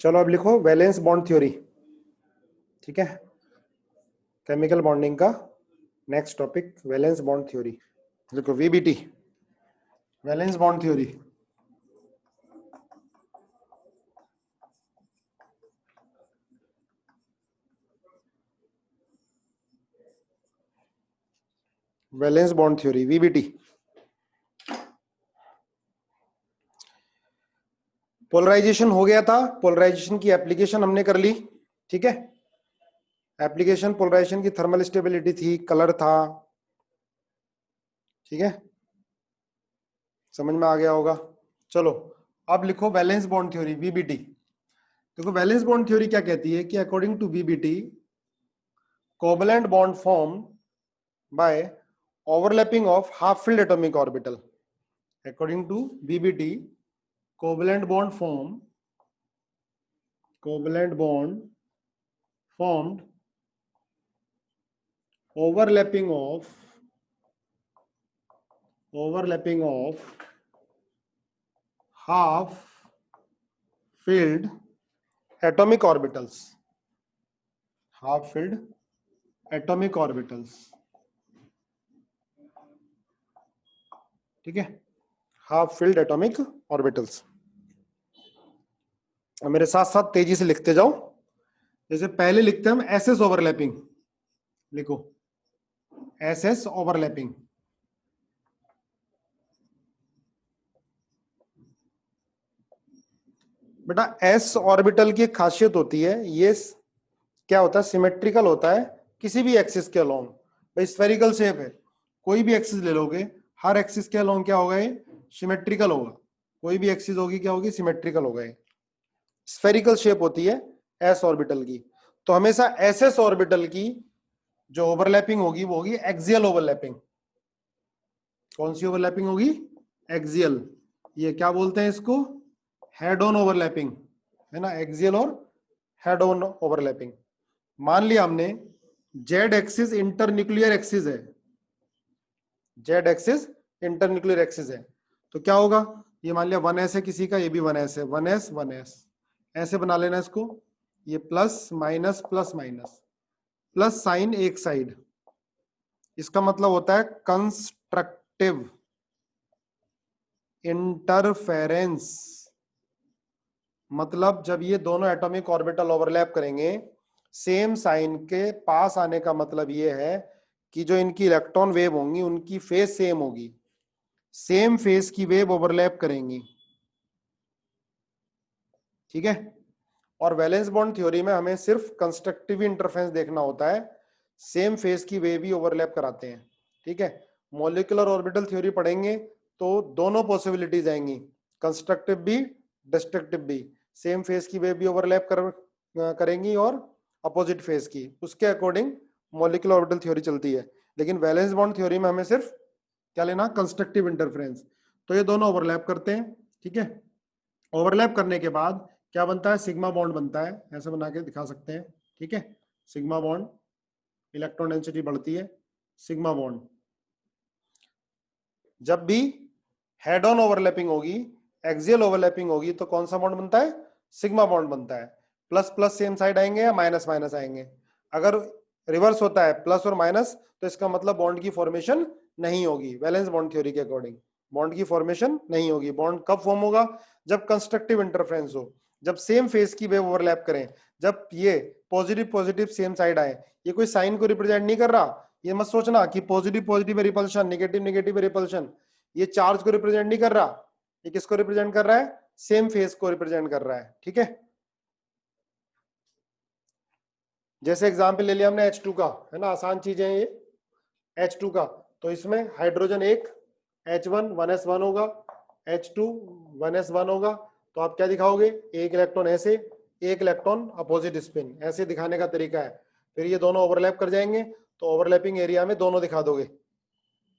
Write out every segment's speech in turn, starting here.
चलो अब लिखो वैलेंस बॉन्ड थ्योरी। ठीक है, केमिकल बॉन्डिंग का next topic valence bond theory. लिखो VBT, valence bond theory. Valence bond theory VBT. Polarisation हो गया था, पोलराइजेशन की एप्लीकेशन हमने कर ली। ठीक है, एप्लीकेशन पोलराइजेशन की थर्मल स्टेबिलिटी थी, कलर था। ठीक है, समझ में आ गया होगा। चलो अब लिखो वैलेंस बॉन्ड थ्योरी वीबीटी। देखो वैलेंस बॉन्ड थ्योरी क्या कहती है कि according to VBT covalent bond form by overlapping of half filled atomic orbital. According to VBT covalent bond formed overlapping of half filled atomic orbitals, ठीक है, half filled atomic orbitals. मेरे साथ साथ तेजी से लिखते जाओ। जैसे पहले लिखते हैं हम एसएस ओवरलैपिंग, लिखो एसएस ओवरलैपिंग। बेटा एस ऑर्बिटल की एक खासियत होती है, ये क्या होता है, सिमेट्रिकल होता है किसी भी एक्सिस के अलोंग। भाई स्फेरिकल शेप है, कोई भी एक्सिस ले लोगे, हर एक्सिस के अलोंग क्या होगा, ये सिमेट्रिकल होगा। कोई भी एक्सिस होगी क्या होगी, सिमेट्रिकल होगा। स्फेरिकल शेप होती है एस ऑर्बिटल की। तो हमेशा एस एस ऑर्बिटल की जो ओवरलैपिंग होगी वो होगी एक्सियल ओवरलैपिंग। कौन सी ओवरलैपिंग होगी, एक्सियल। ये क्या बोलते हैं इसको, हेड ऑन ओवरलैपिंग, है ना, एक्सियल और हेड ऑन ओवरलैपिंग। मान लिया हमने जेड एक्सिस इंटरन्यूक्लियर एक्सिस है, जेड एक्सिस इंटरन्यूक्लियर एक्सिस है, तो क्या होगा, ये मान लिया 1s है किसी का, ये भी 1s है, 1s 1s ऐसे बना लेना इसको। ये plus minus plus minus, plus sign एक साइड, इसका मतलब होता है कंस्ट्रक्टिव इंटरफेरेंस। मतलब जब ये दोनों एटॉमिक ऑर्बिटल ओवरलैप करेंगे सेम साइन के पास आने का मतलब ये है कि जो इनकी इलेक्ट्रॉन वेव होंगी उनकी फेज सेम होगी, सेम फेज की वेव ओवरलैप करेंगी। ठीक है, और वैलेंस बॉन्ड थ्योरी में हमें सिर्फ कंस्ट्रक्टिव इंटरफेरेंस देखना होता है, सेम फेज की वेव ही ओवरलैप कराते हैं। ठीक है, मॉलिक्यूलर ऑर्बिटल थ्योरी पढ़ेंगे तो दोनों पॉसिबिलिटीज आएंगी, कंस्ट्रक्टिव भी डिस्ट्रक्टिव भी। सेम फेज की वेव भी ओवरलैप करेंगी और अपोजिट फेज की, उसके अकॉर्डिंग मॉलिक्यूलर ऑर्बिटल थ्योरी चलती है। लेकिन वैलेंस बॉन्ड थ्योरी में हमें सिर्फ क्या लेना, कंस्ट्रक्टिव इंटरफेरेंस। तो ये दोनों ओवरलैप करते हैं। ठीक है, ओवरलैप करने के बाद क्या बनता है, सिग्मा बॉन्ड बनता है, ऐसे बना के दिखा सकते हैं। ठीक है, सिग्मा बॉन्ड, इलेक्ट्रॉन डेंसिटी बढ़ती है, सिग्मा बॉन्ड। जब भी हेड ऑन ओवरलैपिंग होगी, एक्सियल ओवरलैपिंग होगी, तो कौन सा बॉन्ड बनता है, सिग्मा बॉन्ड बनता है। प्लस प्लस सेम साइड आएंगे या माइनस माइनस आएंगे। अगर रिवर्स होता है प्लस और माइनस, तो इसका मतलब बॉन्ड की फॉर्मेशन नहीं होगी। वैलेंस बॉन्ड थ्योरी के अकॉर्डिंग बॉन्ड की फॉर्मेशन नहीं होगी। बॉन्ड कब फॉर्म होगा, जब कंस्ट्रक्टिव इंटरफेरेंस हो, जब सेम फेज की वेव ओवरलैप करें, जब ये पॉजिटिव पॉजिटिव सेम साइड आए। ये कोई साइन को रिप्रेजेंट नहीं कर रहा, ये मत सोचना कि positive positive repulsion, negative negative repulsion. ये चार्ज को रिप्रेजेंट नहीं कर रहा, ये किसको रिप्रेजेंट कर रहा है, सेम फेज को रिप्रेजेंट कर रहा है। ठीक है, जैसे एग्जांपल ले लिया हमने H2 का, है ना, आसान चीजें हैं ये। H2 का, तो इसमें हाइड्रोजन एक, H1 1s1 होगा, H2 1s1 होगा। तो आप क्या दिखाओगे, एक इलेक्ट्रॉन ऐसे, एक इलेक्ट्रॉन अपोजिट स्पिन, ऐसे दिखाने का तरीका है। फिर ये दोनों ओवरलैप कर जाएंगे तो ओवरलैपिंग एरिया में दोनों दिखा दोगे।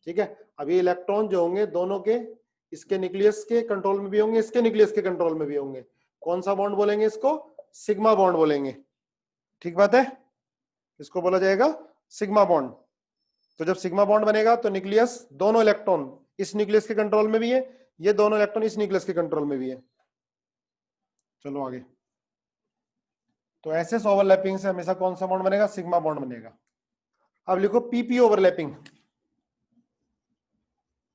ठीक है, अब ये इलेक्ट्रॉन जो होंगे दोनों के, इसके न्यूक्लियस के कंट्रोल में भी होंगे, इसके न्यूक्लियस के कंट्रोल में भी होंगे। कौन सा बॉन्ड बोलेंगे इसको, सिग्मा बॉन्ड बोलेंगे। ठीक बात है, इसको बोला जाएगा सिग्मा बॉन्ड। तो जब सिग्मा बॉन्ड बनेगा तो न्यूक्लियस, दोनों इलेक्ट्रॉन इस न्यूक्लियस के कंट्रोल में भी है, ये दोनों इलेक्ट्रॉन इस न्यूक्लियस के कंट्रोल में भी है। चलो आगे, तो एसएस ओवरलैपिंग से हमेशा कौन सा बॉन्ड बनेगा, सिग्मा बॉन्ड बनेगा। अब लिखो PP overlapping,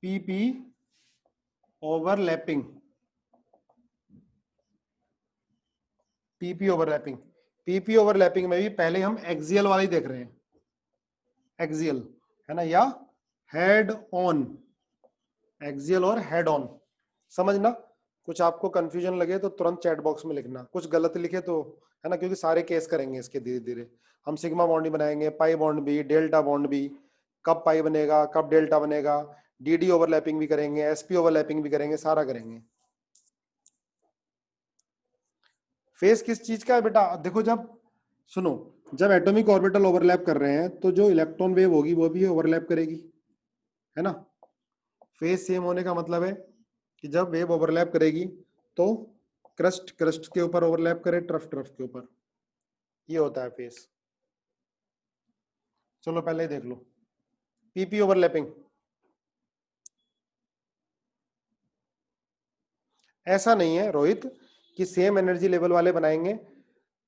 PP overlapping, PP overlapping. PP overlapping में भी पहले हम एक्सियल वाली देख रहे हैं, एक्सियल है ना, या हेड ऑन, एक्सियल और हेड ऑन। समझना, कुछ आपको कंफ्यूजन लगे तो तुरंत चैट बॉक्स में लिखना, कुछ गलत लिखे तो, है ना, क्योंकि सारे केस करेंगे इसके धीरे धीरे। हम सिग्मा बॉन्ड ही बनाएंगे, पाई बॉन्ड भी, डेल्टा बॉन्ड भी, कब पाई बनेगा कब डेल्टा बनेगा, डीडी ओवरलैपिंग भी करेंगे, एसपी ओवरलैपिंग भी करेंगे, सारा करेंगे। फेस किस चीज का है बेटा, देखो जब, सुनो, जब एटॉमिक ऑर्बिटल ओवरलैप कर रहे हैं तो जो इलेक्ट्रॉन वेव होगी वो भी ओवरलैप करेगी, है ना। फेस सेम होने का मतलब है कि जब वेव ओवरलैप करेगी तो क्रस्ट क्रस्ट के ऊपर ओवरलैप करे, ट्रफ ट्रफ के ऊपर, ये होता है फेस। चलो पहले ही देख लो पीपी ओवरलैपिंग। ऐसा नहीं है रोहित कि सेम एनर्जी लेवल वाले बनाएंगे,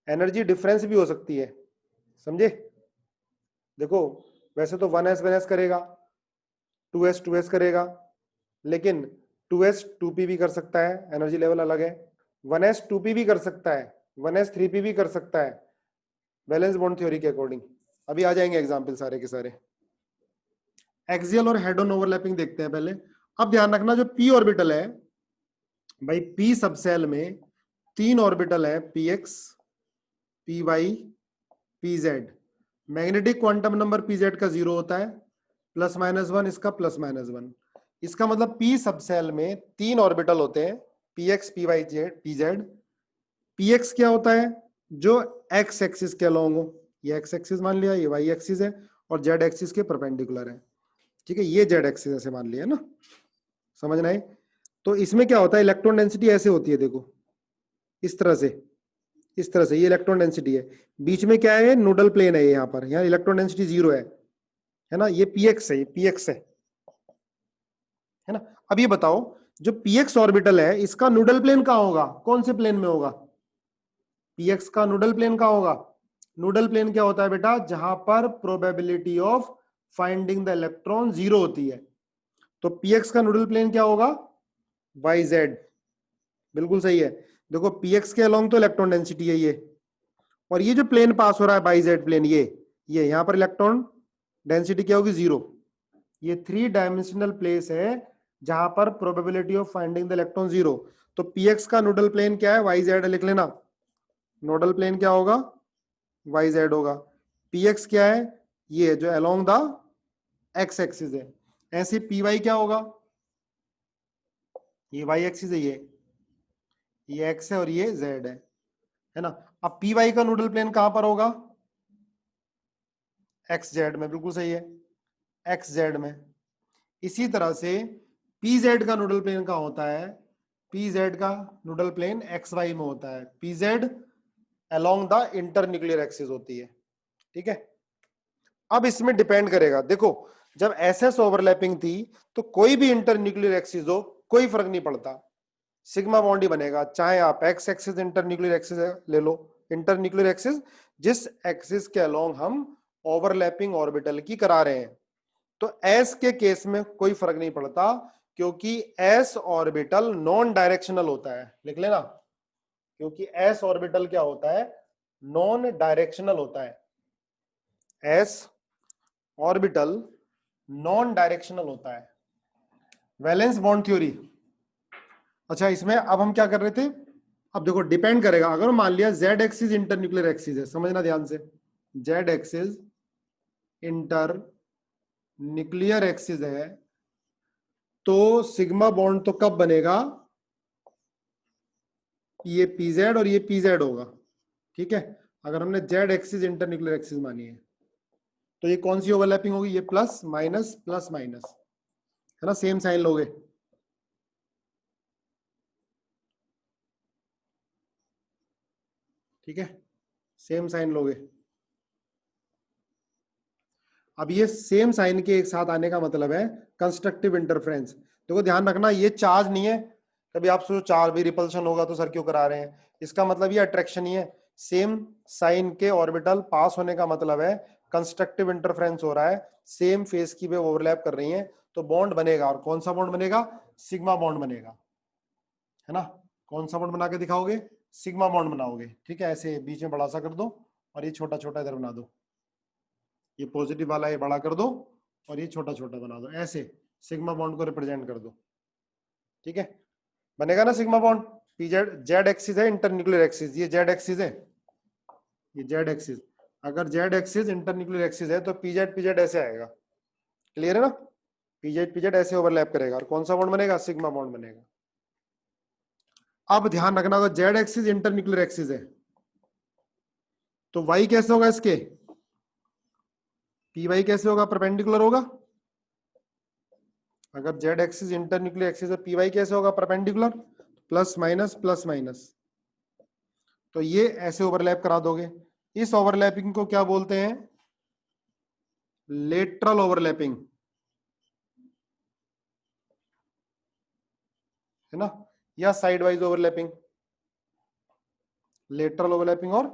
एनर्जी डिफरेंस भी हो सकती है, समझे। देखो वैसे तो 1s करेगा, 2s करेगा, लेकिन 2s 2p भी कर सकता है, एनर्जी लेवल अलग है। 1s 2p भी कर सकता है, 1s 3p भी कर सकता है, बैलेंस बॉन्ड थ्योरी के अकॉर्डिंग। अभी आ जाएंगे एग्जाम्पल सारे के सारे। एक्सियल और हेड ऑन ओवरलैपिंग देखते हैं पहले। अब ध्यान रखना जो पी ऑर्बिटल है भाई, पी सबसेल में 3 ऑर्बिटल है, P X, P Y, P Z. Magnetic quantum number P Z का 0 होता है, +-1, इसका +-1। इसका मतलब पी सबसेल में 3 ऑर्बिटल होते हैं, P X, P Y, Z, P Z. P X क्या होता है, जो एक्स एक्सिस के अलोंग हो, ये एक्स एक्सिस मान लिया, ये वाई एक्सिस है, और जेड एक्सिस के परपेंडिकुलर है, ठीक है, ये जेड एक्सिस ऐसे मान लिया ना, समझना है। तो इसमें क्या होता है, इलेक्ट्रॉन डेंसिटी ऐसे होती है, देखो इस तरह से, इस तरह से, ये इलेक्ट्रॉन डेंसिटी है। बीच में क्या है, नोडल प्लेन है, यहाँ पर, यहाँ इलेक्ट्रॉन डेंसिटी 0 है ना, ये पीएक्स है, ये पीएक्स है ना। अब ये बताओ जो पीएक्स ऑर्बिटल है इसका नोडल प्लेन कहाँ होगा, कौन से प्लेन में होगा, पीएक्स का नोडल प्लेन कहाँ होगा। नोडल प्लेन क्या होता है बेटा, जहां पर probability of finding the electron 0 होती है। तो पीएक्स का नोडल प्लेन क्या होगा, वाई जेड, बिल्कुल सही है। देखो पीएक्स के अलोंग तो इलेक्ट्रॉन डेंसिटी है ये, और ये जो प्लेन पास हो रहा है बाई जेड प्लेन, ये यहां पर इलेक्ट्रॉन डेंसिटी क्या होगी, 0। ये 3 डायमेंशनल प्लेस है जहां पर probability of finding the electron 0। तो पीएक्स का नोडल प्लेन क्या है, वाई जेड, लिख लेना, नोडल प्लेन क्या होगा, वाई जेड होगा। पीएक्स क्या है, ये जो अलोंग द एक्स एक्सिस है। ऐसे पी वाई क्या होगा, ये वाई एक्सिस है, ये एक्स है और ये जेड है ना। अब पी वाई का नोडल प्लेन कहां पर होगा, एक्स जेड में, बिल्कुल सही है, एक्स जेड में। इसी तरह से पी जेड का नोडल प्लेन कहां होता है, पी जेड का नोडल प्लेन एक्स वाई में होता है, P Z along the internuclear axis होती है, ठीक है। अब इसमें डिपेंड करेगा, देखो जब एसएस ओवरलैपिंग थी तो कोई भी इंटरन्यूक्लियर एक्सिस हो कोई फर्क नहीं पड़ता, सिग्मा बॉन्ड ही बनेगा, चाहे आप एक्स एक्सिस इंटरन्यूक्लियर एक्सिस ले लो, इंटरन्यूक्लियर एक्सिस जिस एक्सिस के अलोंग हम ओवरलैपिंग ऑर्बिटल की करा रहे हैं। तो एस के केस में कोई फर्क नहीं पड़ता, क्योंकि एस ऑर्बिटल नॉन डायरेक्शनल होता है, लिख लेना, क्योंकि एस ऑर्बिटल क्या होता है, नॉन डायरेक्शनल होता है, एस ऑर्बिटल नॉन डायरेक्शनल होता है। वैलेंस बॉन्ड थ्योरी, अच्छा इसमें अब हम क्या कर रहे थे, अब देखो डिपेंड करेगा, अगर मान लिया जेड एक्सिस इंटरन्यूक्लियर एक्सिस है, समझना ध्यान से, Z axis inter nuclear axis है, तो सिग्मा बॉन्ड तो कब बनेगा, ये पीजेड और ये पीजेड होगा, ठीक है। अगर हमने जेड एक्सिस इंटरन्यूक्लियर एक्सिस मानी है तो ये कौन सी ओवरलैपिंग होगी, ये प्लस माइनस, है ना, सेम साइन लोगे, ठीक है, सेम साइन लोगे। अब ये सेम साइन के एक साथ आने का मतलब है कंस्ट्रक्टिव इंटरफेरेंस। देखो ध्यान रखना, ये चार्ज नहीं है, कभी आप सोचो चार्ज भी रिपल्शन होगा तो सर क्यों करा रहे हैं, इसका मतलब ये अट्रैक्शन ही है, सेम साइन के ऑर्बिटल पास होने का मतलब है कंस्ट्रक्टिव इंटरफेरेंस हो रहा है, सेम फेस की वेव ओवरलैप कर रही हैं, तो बॉन्ड बनेगा। और कौन सा बॉन्ड बनेगा? सिग्मा बॉन्ड बनेगा, है ना। कौन सा बॉन्ड बना के दिखाओगे? सिग्मा बॉन्ड बनाओगे, ठीक है। ऐसे बीच में बड़ा सा कर दो और ये छोटा छोटा इधर बना दो, ये पॉजिटिव वाला ये बड़ा कर दो और ये छोटा छोटा बना दो, ऐसे सिग्मा बॉन्ड को रिप्रेजेंट कर दो, ठीक है। बनेगा ना sigma bond. PZ Z axis है, इंटरन्यूक्लियर एक्सिस, ये जेड एक्सिस है, ये जेड एक्सिस। अगर जेड एक्सिस इंटरन्यूक्लियर एक्सिस है तो पीजेड पीजेड ऐसे आएगा, क्लियर है ना। पीजेड पीजेड ऐसे ओवरलैप करेगा और कौन सा बॉन्ड बनेगा? सिग्मा बॉन्ड बनेगा। अब ध्यान रखना, अगर जेड एक्सिस इंटरन्यूक्लियर एक्सिस है तो वाई कैसे होगा इसके? पी वाई कैसे होगा? परपेंडिकुलर होगा। अगर जेड एक्सिस इंटरन्यूक्लियर एक्सिस है, पी वाई कैसे होगा? Perpendicular, plus minus plus minus. तो ये ऐसे ओवरलैप करा दोगे। इस ओवरलैपिंग को क्या बोलते हैं? लेटरल ओवरलैपिंग, है ना, या side wise overlapping. Lateral overlapping और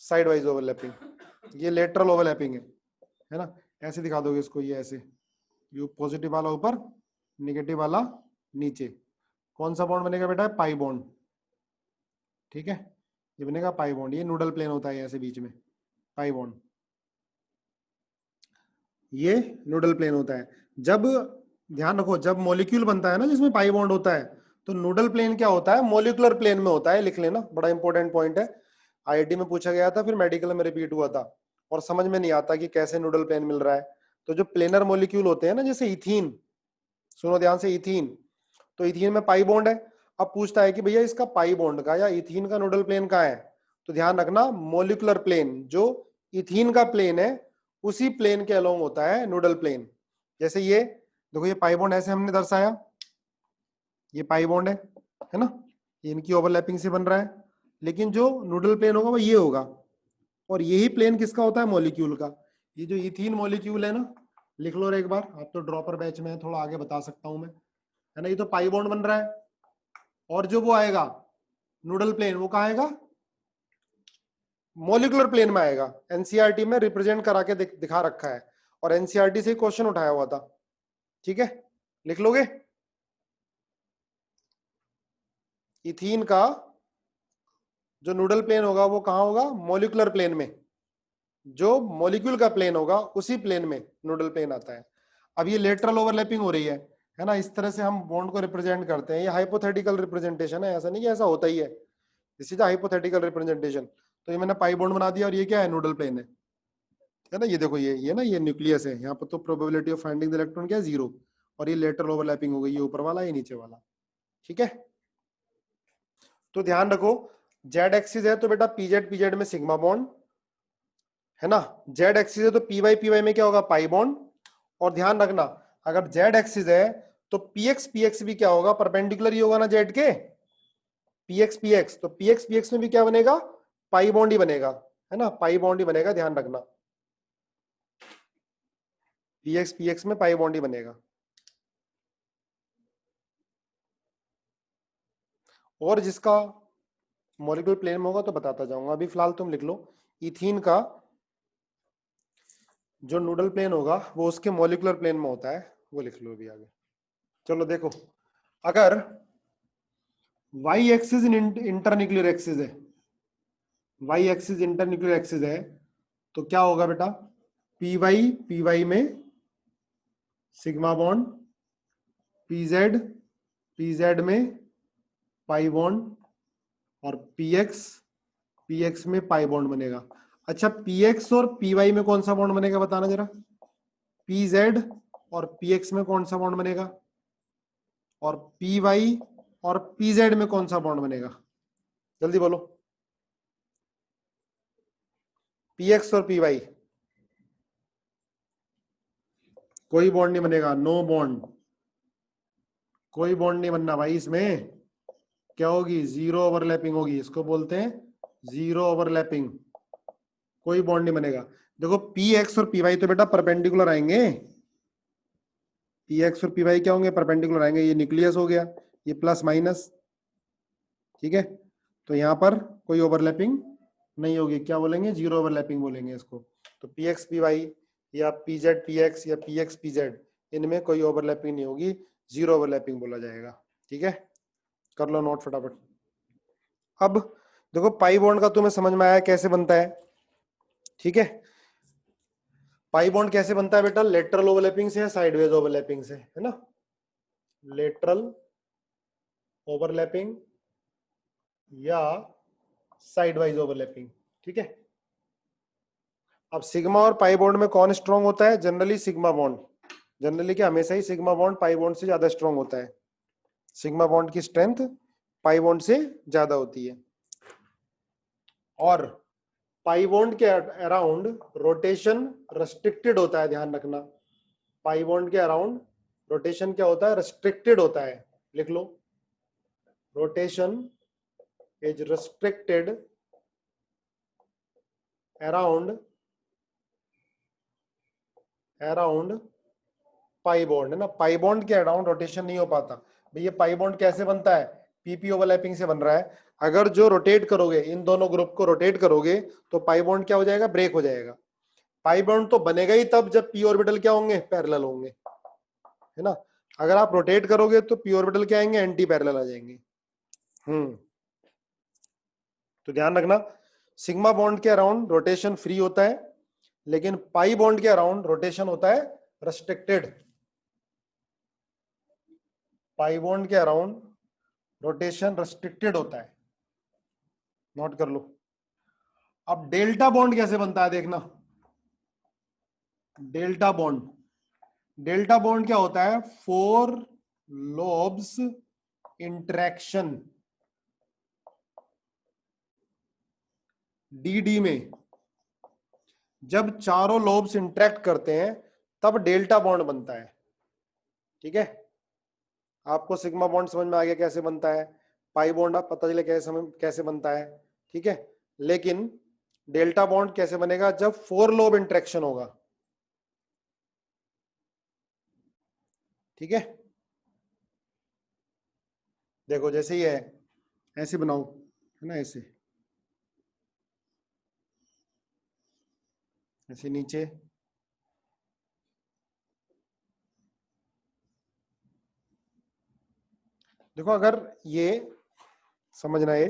साइड वाइज ओवरलैपिंग, ये लेटरल ओवरलैपिंग है ना। ऐसे दिखा दोगे इसको, ये ऐसे, यू पॉजिटिव वाला ऊपर, नेगेटिव वाला नीचे। कौन सा बॉन्ड बनेगा बेटा? पाई बॉन्ड, ठीक है। ये बनेगा पाई बॉन्ड, ये नूडल प्लेन होता है ऐसे बीच में, पाई बॉन्ड, ये नूडल प्लेन होता है। जब, ध्यान रखो, जब मॉलिक्यूल बनता है ना जिसमें पाई बॉन्ड होता है, तो नूडल प्लेन क्या होता है? मॉलिक्यूलर प्लेन में होता है, लिख लेना, बड़ा इंपॉर्टेंट पॉइंट है। आईआईटी में पूछा गया था, फिर मेडिकल में रिपीट हुआ था, और समझ में नहीं आता कि कैसे नूडल प्लेन मिल रहा है। तो जो प्लेनर मॉलिक्यूल होते हैं ना, जैसे इथीन, सुनो ध्यान से, इथीन, तो इथीन में पाई बॉन्ड है। अब पूछता है कि भैया इसका पाई बॉन्ड का या इथीन का नूडल प्लेन कहाँ है? तो ध्यान रखना, मॉलिक्यूलर प्लेन, जो इथीन का प्लेन है उसी प्लेन के अलोंग होता है नूडल प्लेन। जैसे ये देखो, ये पाई बॉन्ड ऐसे हमने दर्शाया, ये पाई बॉन्ड है ना, ये इनकी ओवरलैपिंग से बन रहा है। लेकिन जो नूडल प्लेन होगा वो ये होगा, और यही प्लेन किसका होता है? मॉलिक्यूल का। ये जो इथीन मॉलिक्यूल है ना, लिख लो रे एक बार, आप तो ड्रॉपर बैच में है, थोड़ा आगे बता सकता हूं मैं, है ना। ये तो पाई बॉन्ड बन रहा है, और जो वो आएगा नूडल प्लेन, वो कहाँ आएगा? मॉलिक्यूलर प्लेन में आएगा। एनसीईआरटी में रिप्रेजेंट करा के दिखा रखा है, और एनसीईआरटी से क्वेश्चन उठाया हुआ था, ठीक है, लिख लोगे। इथीन का जो नूडल प्लेन होगा वो कहाँ होगा? मॉलिक्यूलर प्लेन में। जो मॉलिक्यूल का प्लेन होगा उसी प्लेन में नूडल प्लेन आता है। अब ये लेटरल ओवरलैपिंग हो रही है ना। इस तरह से हम बॉन्ड को रिप्रेजेंट करते हैं। ये हाइपोथेटिकल रिप्रेजेंटेशन है, ऐसा नहीं कि ऐसा होता ही है, दिस इज हाइपोथेटिकल रिप्रेजेंटेशन। तो ये मैंने पाई बॉन्ड बना दिया, और ये क्या है? नूडल प्लेन है ना। ये देखो, ये ना, ये न्यूक्लियस है, यहाँ पर तो probability of finding the electron क्या है? 0। और ये लेटरल ओवरलैपिंग हो गई, ये ऊपर वाला, ये नीचे वाला, ठीक है। तो ध्यान रखो, जेड एक्सिस है तो बेटा पीजेड पीजेड में सिग्मा बॉन्ड, है ना। जेड एक्सिस है तो पी वाई में क्या होगा? Pi bond. और ध्यान रखना, अगर जेड एक्सिस है तो पी एक्स भी क्या होगा? परपेंडिकुलर ही होगा ना जेड के, पी एक्स, तो पी एक्स में भी क्या बनेगा? पाई बॉन्ड ही बनेगा, है ना, पाई बॉन्ड ही बनेगा, ध्यान रखना, पी एक्स में पाई बॉन्ड ही बनेगा। और जिसका मॉलिक्यूलर प्लेन में होगा तो बताता जाऊंगा, अभी फिलहाल तुम लिख लो, इथीन का जो नूडल प्लेन होगा वो उसके मॉलिक्यूलर प्लेन में होता है, वो लिख लो अभी आगे। चलो देखो, अगर वाई एक्सिस इंटरन्यूक्लियर एक्सिस है, वाई एक्सिस इंटरन्यूक्लियर एक्सिस है, तो क्या होगा बेटा? पी वाई में सिग्मा बॉन्ड, पी जेड में पाई बॉन्ड, और पी एक्स में पाई बॉन्ड बनेगा। अच्छा, पी एक्स और पी वाई में कौन सा बॉन्ड बनेगा बताना जरा? पी जेड और पी एक्स में कौन सा बॉन्ड बनेगा? और पी वाई और पी जेड में कौन सा बॉन्ड बनेगा? जल्दी बोलो। पी एक्स और पी वाई, कोई बॉन्ड नहीं बनेगा, नो बॉन्ड, कोई बॉन्ड नहीं बनना भाई इसमें। क्या होगी? जीरो ओवरलैपिंग होगी, इसको बोलते हैं जीरो ओवरलैपिंग, कोई बॉन्ड नहीं बनेगा। देखो, पी एक्स और पी वाई तो बेटा परपेंडिकुलर आएंगे, पी एक्स और पी वाई क्या होंगे? परपेंडिकुलर आएंगे। ये न्यूक्लियस हो गया, ये प्लस माइनस, ठीक है। तो यहां पर कोई ओवरलैपिंग नहीं होगी, क्या बोलेंगे, जीरो ओवरलैपिंग बोलेंगे इसको। तो पी एक्स पी वाई या पी जेड पी एक्स या पी एक्स पी जेड, इनमें कोई ओवरलैपिंग नहीं होगी, जीरो ओवरलैपिंग बोला जाएगा। ठीक है, कर लो नोट फटाफट। अब देखो पाई बॉन्ड का तुम्हें समझ में आया कैसे बनता है। ठीक है, पाई बॉन्ड कैसे बनता है बेटा, लेटरल ओवरलैपिंग से या साइडवेज ओवरलैपिंग से, है ना, लेटरल ओवरलैपिंग या साइडवाइज ओवरलैपिंग। ठीक है, अब सिग्मा और पाई बॉन्ड में कौन स्ट्रॉन्ग होता है, जनरली सिग्मा बॉन्ड, जनरली क्या हमेशा ही सिग्मा बॉन्ड पाई बॉन्ड से ज्यादा स्ट्रॉन्ग होता है, सिग्मा बॉन्ड की स्ट्रेंथ पाई बॉन्ड से ज्यादा होती है। और पाई बॉन्ड के अराउंड रोटेशन रेस्ट्रिक्टेड होता है, ध्यान रखना, पाई बॉन्ड के अराउंड रोटेशन क्या होता है, रेस्ट्रिक्टेड होता है, लिख लो, rotation is restricted around pi bond, है ना, पाई बॉन्ड के अराउंड रोटेशन नहीं हो पाता। भैया पाई बॉन्ड कैसे बनता है, पीपी ओवरलैपिंग से बन रहा है। अगर जो रोटेट करोगे, इन दोनों ग्रुप को रोटेट करोगे, तो पाई बॉन्ड क्या हो जाएगा, ब्रेक हो जाएगा। पाई बॉन्ड तो बनेगा ही तब जब पी ऑर्बिटल क्या होंगे, पैरेलल होंगे, है ना। अगर आप रोटेट करोगे तो पी ऑर्बिटल क्या आएंगे, एंटी पैरेलल आ जाएंगे। तो ध्यान रखना, सिग्मा बॉन्ड के अराउंड रोटेशन फ्री होता है, लेकिन पाई बॉन्ड के अराउंड रोटेशन होता है रेस्ट्रिक्टेड। पाई बॉन्ड के अराउंड रोटेशन रेस्ट्रिक्टेड होता है, नोट कर लो। अब डेल्टा बॉन्ड कैसे बनता है, देखना, डेल्टा बॉन्ड, डेल्टा बॉन्ड क्या होता है, four lobes interaction, D D में जब चारों लोब्स इंटरेक्ट करते हैं तब डेल्टा बॉन्ड बनता है। ठीक है, आपको सिग्मा बॉन्ड समझ में आ गया कैसे बनता है, पाई बॉन्ड आप पता चले कैसे बनता है। ठीक है, लेकिन डेल्टा बॉन्ड कैसे बनेगा, जब फोर लोब इंटरेक्शन होगा। ठीक है, देखो जैसे ही है, ऐसे बनाओ, है ना, ऐसे, ऐसे नीचे, देखो अगर ये समझना है,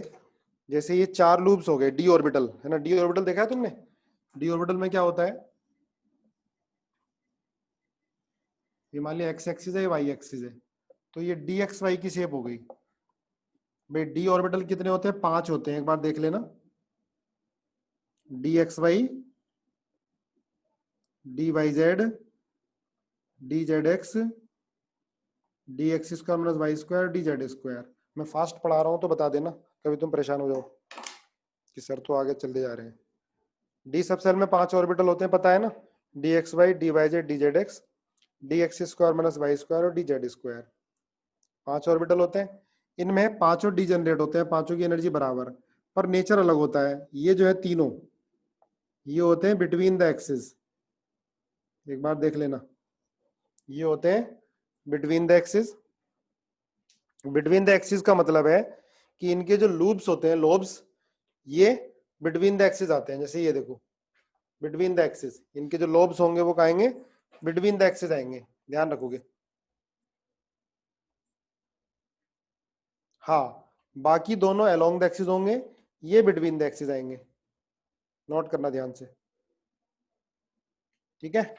जैसे ये चार लूप्स हो गए डी ऑर्बिटल, है ना, डी ऑर्बिटल देखा है तुमने, डी ऑर्बिटल में क्या होता है, ये मान लिया एक्स एक्सिस है, वाई एक्सिस है, तो ये डी एक्स वाई की शेप हो गई। भाई डी ऑर्बिटल कितने होते हैं, पांच होते हैं, एक बार देख लेना, D x Y, D Y Z, D Z X, D x square minus Y square, D Z square. मैं फास्ट पढ़ा रहा हूं तो बता देना, कभी तुम परेशान हो जाओ कि सर तो आगे चलते जा रहे हैं। डी सब सेल में पांच ऑर्बिटल होते हैं, पता है ना, D x Y, D Y Z, D Z X, D x square minus Y square और डी जेड स्क्वायर, पांच ऑर्बिटल होते हैं। इनमें पांचों डी जनरेट होते हैं, पांचों की एनर्जी बराबर, पर नेचर अलग होता है। ये जो है तीनों, ये होते हैं बिटवीन द एक्सिस, एक बार देख लेना, ये होते हैं between the axis. Between the axis का मतलब है कि इनके जो लूप्स होते हैं, लोब्स, ये बिटवीन द एक्सिस आते हैं। जैसे ये देखो, बिटवीन द एक्सिस, इनके जो लोब्स होंगे वो कहेंगे बिटवीन द एक्सिस आएंगे, ध्यान रखोगे। हाँ, बाकी दोनों अलोंग द एक्सिस होंगे, ये बिटवीन द एक्सिस आएंगे, नोट करना ध्यान से। ठीक है,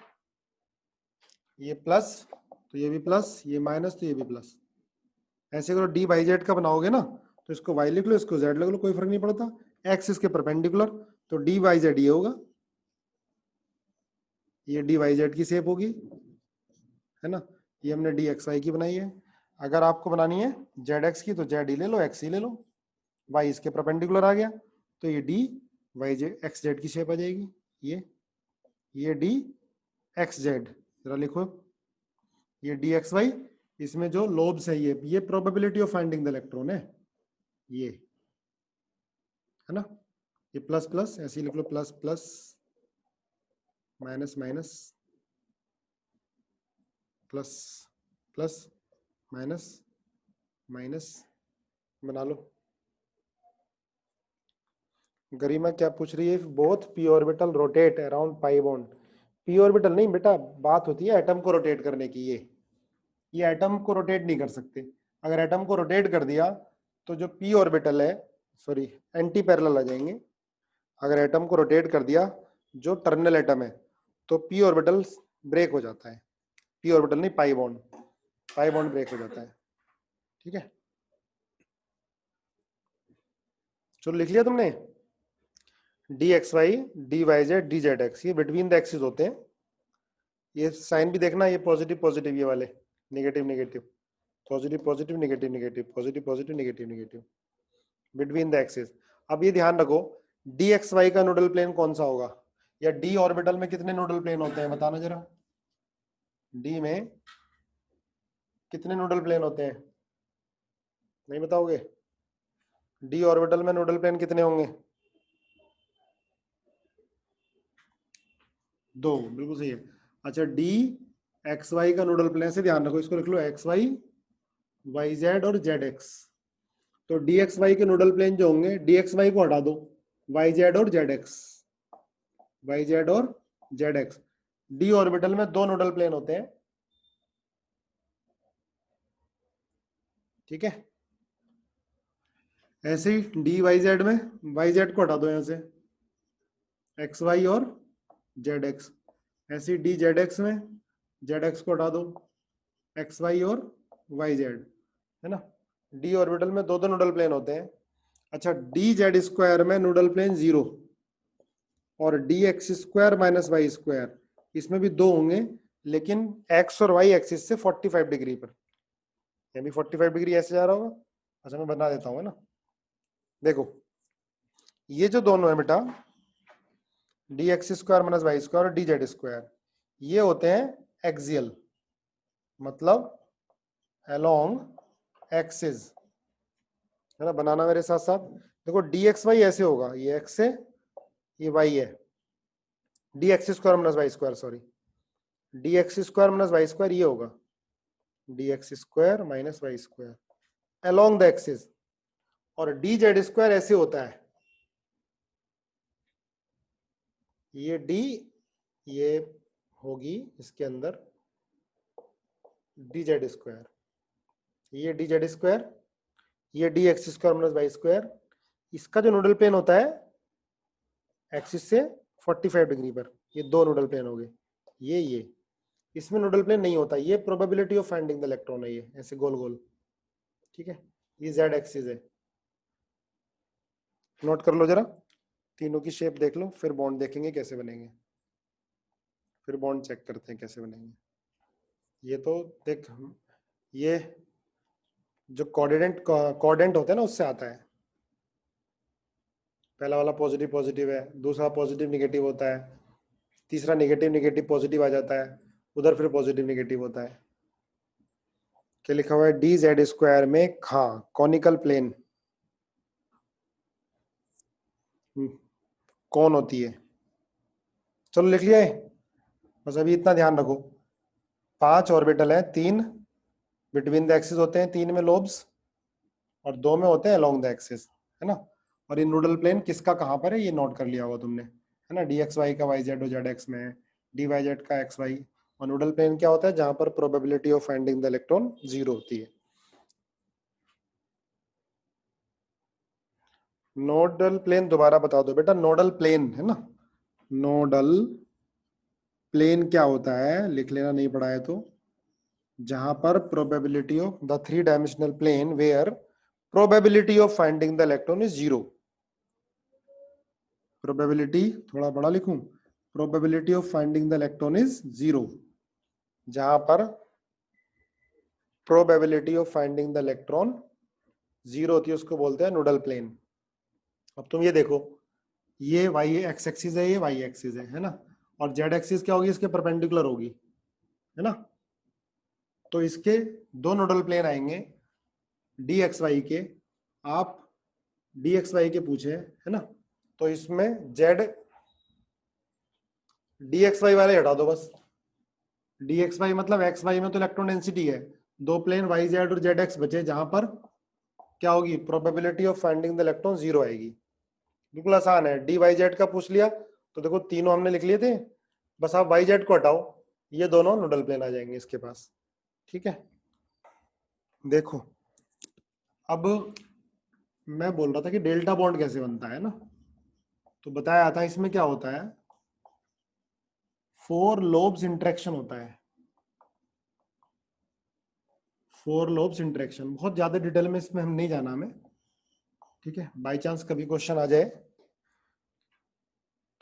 ये प्लस तो ये भी प्लस, ये माइनस तो ये भी प्लस। ऐसे करो, डी वाई जेड का बनाओगे ना, तो इसको वाई लिख लो, इसको जेड लिख लो, कोई फर्क नहीं पड़ता, एक्स इसके परपेंडिकुलर, तो डी वाई जेड ये होगा, ये डी वाई जेड की शेप होगी, है ना, ये हमने डी एक्स वाई की बनाई है। अगर आपको बनानी है जेड एक्स की, तो जेड ही ले लो, एक्स ही ले लो, वाई इसके परपेंडिकुलर आ गया, तो ये D Y Z X Z की शेप आ जाएगी। ये डी एक्स जेड, जरा लिखो, ये डी एक्स वाई, इसमें जो लोब्स है, ये probability of finding the electron है, ये, है ना, ये प्लस प्लस ऐसे ही लिख लो, plus plus, minus minus, plus plus, minus minus, बना लो। गरिमा क्या पूछ रही है? Both p orbital rotate around pi bond. P orbital नहीं बेटा, बात होती है एटम को रोटेट करने की। ये एटम को रोटेट नहीं कर सकते। अगर एटम को रोटेट कर दिया तो जो पी ऑर्बिटल है, सॉरी एंटी पैरेलल आ जाएंगे। अगर एटम को रोटेट कर दिया जो टर्मिनल एटम है तो पी ऑर्बिटल ब्रेक हो जाता है। पी ऑर्बिटल नहीं, pi bond, pi bond break हो जाता है। ठीक है, चलो लिख लिया तुमने? D x Y, D Y Z, D Z X, ये बिटवीन द एक्सिस होते हैं। ये साइन भी देखना, ये पॉजिटिव पॉजिटिव, ये वाले negative negative, positive positive, negative negative, positive positive, negative negative, between the axis. अब ये ध्यान रखो, डी एक्स वाई का नोडल प्लेन कौन सा होगा, या डी ऑर्बिटल में कितने नोडल प्लेन होते हैं बताना जरा। डी में कितने नोडल प्लेन होते हैं, नहीं बताओगे? डी ऑर्बिटल में नोडल प्लेन कितने होंगे? दो, बिल्कुल सही है। अच्छा, डी एक्स वाई का नोडल प्लेन से ध्यान रखो, इसको लिख लो एक्स वाई, वाई जेड और जेड एक्स। तो डी एक्स वाई के नोडल प्लेन जो होंगे, डी एक्स वाई को हटा दो, वाई जेड और जेड एक्स, वाई जेड और जेड एक्स। डी ऑर्बिटल में दो नोडल प्लेन होते हैं। ठीक है, ऐसे ही डी वाई जेड में वाई जेड को हटा दो यहां से, एक्स वाई और जेड एक्स। ऐसे ही डी जेड एक्स में जेड एक्स को हटा दो, एक्स वाई और वाई जेड, है ना। डी ऑर्बिटल में दो दो नोडल प्लेन होते हैं। अच्छा, डी जेड स्क्वायर में नोडल प्लेन 0 और D x square minus Y square, इसमें भी दो होंगे, लेकिन एक्स और वाई एक्सिस से 45 डिग्री पर। ये भी 45 डिग्री ऐसे जा रहा होगा। अच्छा, मैं बना देता हूँ, है ना। देखो, ये जो दोनों है बेटा, D x square minus Y square और डी जेड स्क्वायर, ये होते हैं एक्सियल, मतलब अलोंग एक्सिस, है ना। बनाना मेरे साथ साथ। देखो, डी एक्स वाई ऐसे होगा, ये एक्स है, ये वाई है, D x square minus Y square, sorry, D x square minus Y square ये होगा, D x square minus Y square along the axis. और डी जेड स्क्वायर ऐसे होता है, ये डी, ये होगी इसके अंदर डी जेड स्क्वायर, ये डी जेड स्क्वायर, ये D x square minus Y square. इसका जो नोडल प्लेन होता है एक्सिस से 45 डिग्री पर, ये दो नोडल प्लेन हो गए, ये इसमें नोडल प्लेन नहीं होता, ये probability of finding the electron है, ये ऐसे गोल गोल। ठीक है, ये जेड एक्सिस है, नोट कर लो जरा, तीनों की शेप देख लो, फिर बॉन्ड देखेंगे कैसे बनेंगे, फिर बॉन्ड चेक करते हैं कैसे बनेंगे। ये तो देख, ये जो कोऑर्डिनेट होता है ना, उससे आता है। पहला वाला पॉजिटिव पॉजिटिव है, दूसरा पॉजिटिव निगेटिव होता है, तीसरा निगेटिव निगेटिव पॉजिटिव आ जाता है, उधर फिर पॉजिटिव निगेटिव होता है। क्या लिखा हुआ है? डी जेड स्क्वायर में, हाँ, कॉनिकल प्लेन कौन होती है? चलो लिख लिया है, बस अभी इतना ध्यान रखो, 5 ऑर्बिटल है, 3 बिटवीन द एक्सिस होते हैं, 3 में लोब्स और 2 में होते हैं अलोंग द एक्सिस, है ना। और ये नोडल प्लेन किसका कहाँ पर है ये नोट कर लिया होगा तुमने, है ना। डी एक्स वाई का वाई जेड और जेड एक्स में है, डी वाई जेड का एक्स वाई। और नोडल प्लेन क्या होता है? जहां पर probability of finding the electron 0 होती है। नोडल प्लेन दोबारा बता दो बेटा, नोडल प्लेन है ना, नोडल प्लेन क्या होता है लिख लेना, नहीं पढ़ा है तो। जहां पर probability of the 3 dimensional plane where probability of finding the electron is 0। Probability थोड़ा बड़ा लिखूं, probability of finding the electron is 0, जहां पर probability of finding the electron 0 होती है, उसको बोलते हैं नोडल प्लेन। अब तुम ये देखो, ये वाई एक्स एक्सिस है, ये वाई एक्सिस है ना। और जेड एक्सिस क्या होगी? इसके परपेंडिकुलर होगी, है ना। तो इसके दो नोडल प्लेन आएंगे डी एक्स वाई के। आप डी एक्स वाई के पूछे, है ना, तो इसमें जेड, डी एक्स वाई वाले हटा दो बस। डी एक्स वाई मतलब एक्स वाई में तो इलेक्ट्रॉन डेंसिटी है, दो प्लेन वाई जेड और जेड एक्स बचे, जहां पर क्या होगी? Probability of finding the electron 0 आएगी। बिल्कुल आसान है, डी वाई जेड का पूछ लिया तो देखो तीनों हमने लिख लिए थे, बस आप वाई जेड को हटाओ, ये दोनों नोडल प्लेन आ जाएंगे इसके पास। ठीक है, देखो अब मैं बोल रहा था कि डेल्टा बॉन्ड कैसे बनता है ना, तो बताया था इसमें क्या होता है, 4 लोब्स इंटरेक्शन होता है, 4 लोब्स इंटरेक्शन, बहुत ज्यादा डिटेल में इसमें हम नहीं जाना हमें, ठीक है, बाई चांस कभी क्वेश्चन आ जाए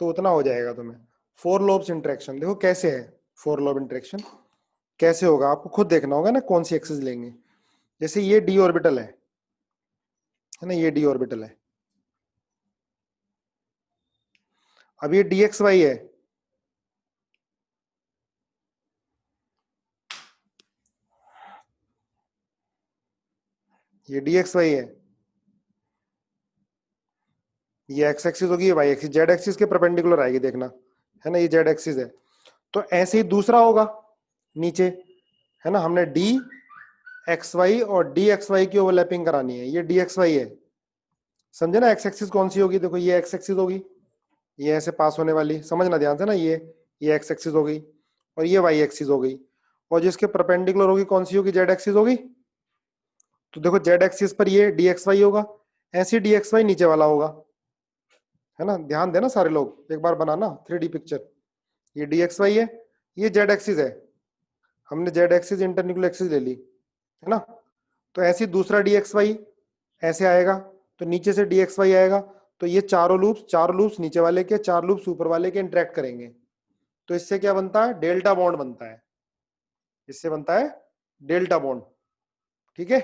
तो उतना हो जाएगा तुम्हें। 4 लोब्स इंटरेक्शन देखो कैसे है, 4 लोब इंटरेक्शन कैसे होगा आपको खुद देखना होगा ना, कौन सी एक्सिस लेंगे। जैसे ये डी ऑर्बिटल है ना, ये डी ऑर्बिटल है, अब ये डी एक्स वाई है, ये डी एक्स वाई है, ये एक्स एक्सिस होगी, ये वाई एक्सिस, जेड एक्सिस के परपेंडिकुलर आएगी देखना, है ना, ये जेड एक्सिस है। तो ऐसे ही दूसरा होगा नीचे, है ना, हमने डी एक्स वाई और डी एक्स वाई की ओवरलैपिंग करानी है, ये डी एक्स वाई है, समझे ना, एक्स एक्सिस कौन सी होगी, देखो ये एक्स एक्सिस होगी, ये ऐसे पास होने वाली, समझना ध्यान से ना, ये एक्स एक्सिस हो गई और ये वाई एक्सिस हो गई, और जिसके परपेंडिकुलर होगी कौन सी होगी, जेड एक्सिस होगी। तो देखो जेड एक्सिस पर ये डी एक्स वाई होगा, ऐसे डी एक्स वाई नीचे वाला होगा, है ना, ध्यान देना सारे लोग, एक बार बनाना 3D पिक्चर, ये डी एक्स वाई है, ये जेड एक्सिस है, हमने जेड एक्सिस इंटरन्यूक्लियर एक्सिस ले ली, है ना, तो ऐसे दूसरा डी एक्स वाई ऐसे आएगा, तो नीचे से डी एक्स वाई आएगा, तो ये चारों लूप्स नीचे वाले के, 4 लूप्स ऊपर वाले के इंटरेक्ट करेंगे, तो इससे क्या बनता है, डेल्टा बॉन्ड बनता है, इससे बनता है डेल्टा बॉन्ड। ठीक है,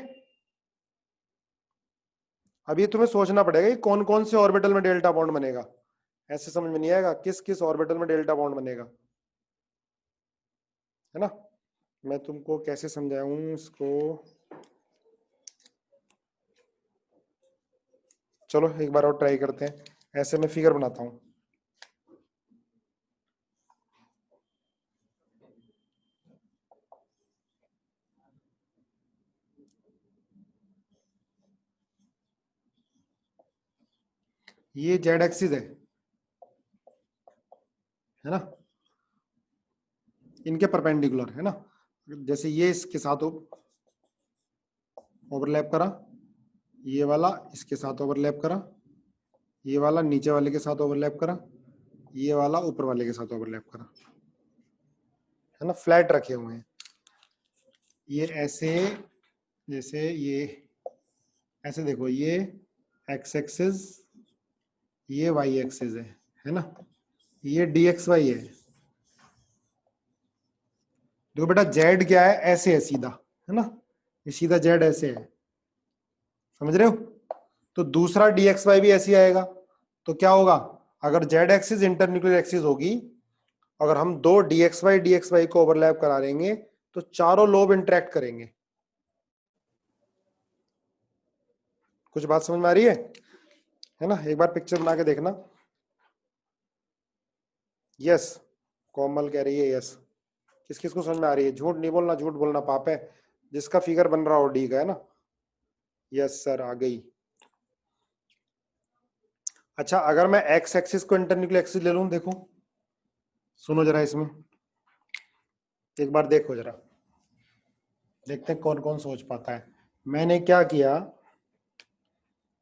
अब ये तुम्हें सोचना पड़ेगा कि कौन कौन से ऑर्बिटल में डेल्टा बॉन्ड बनेगा, ऐसे समझ में नहीं आएगा किस किस ऑर्बिटल में डेल्टा बॉन्ड बनेगा, है ना, मैं तुमको कैसे समझाऊं इसको, चलो एक बार और ट्राई करते हैं, ऐसे मैं फिगर बनाता हूं, ये जेड एक्सिस है ना, इनके परपेंडिकुलर, है ना, जैसे ये इसके साथ ओवरलैप करा, ये वाला इसके साथ ओवरलैप करा, ये वाला नीचे वाले के साथ ओवरलैप करा, ये वाला ऊपर वाले के साथ ओवरलैप करा, है ना, फ्लैट रखे हुए हैं, ये ऐसे, जैसे ये ऐसे देखो, ये एक्स एक्सिस, ये वाई एक्सिस है ना, ये डी एक्स वाई है, देखो बेटा जेड क्या है, ऐसे है सीधा, है ना, ये सीधा जेड ऐसे है, समझ रहे हो, तो दूसरा डी एक्स वाई भी ऐसे आएगा, तो क्या होगा, अगर जेड एक्सिस इंटरन्यूक्लियर एक्सिस होगी, अगर हम दो डी एक्स वाई को ओवरलैप करा देंगे, तो चारों लोब इंटरेक्ट करेंगे, कुछ बात समझ में आ रही है ना, एक बार पिक्चर बना के देखना। यस, कोमल कह रही है यस, किस किस को समझ में आ रही है, झूठ नहीं बोलना, झूठ बोलना पाप है, जिसका फिगर बन रहा हो डी का, है ना, यस सर आ गई। अच्छा अगर मैं एक्स एक्सिस को इंटरन्यूक्लियर एक्सिस ले लूं, देखो सुनो जरा इसमें, एक बार देखो जरा, देखते हैं कौन कौन सोच पाता है। मैंने क्या किया,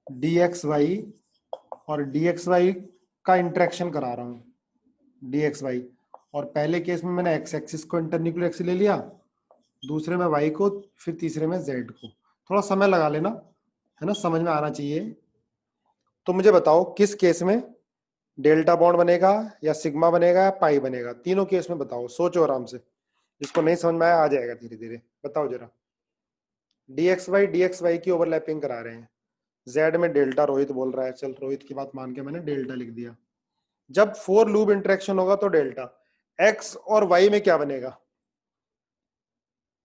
डी एक्स वाई और डी एक्स वाई का इंटरेक्शन करा रहा हूं, डी एक्स वाई, और पहले केस में मैंने एक्स एक्सिस को इंटरन्यूक्लियर एक्सिस ले लिया, दूसरे में वाई को, फिर तीसरे में जेड को, थोड़ा समय लगा लेना, है ना, समझ में आना चाहिए। तो मुझे बताओ किस केस में डेल्टा बॉन्ड बनेगा, या सिग्मा बनेगा, या पाई बनेगा, तीनों केस में बताओ, सोचो आराम से, जिसको नहीं समझ में आया आ जाएगा धीरे धीरे, बताओ जरा। डी एक्स वाई की ओवरलैपिंग करा रहे हैं, जेड में डेल्टा, रोहित बोल रहा है, चल रोहित की बात मान के मैंने डेल्टा लिख दिया, जब 4 लूप इंटरेक्शन होगा तो डेल्टा, एक्स और वाई में क्या बनेगा,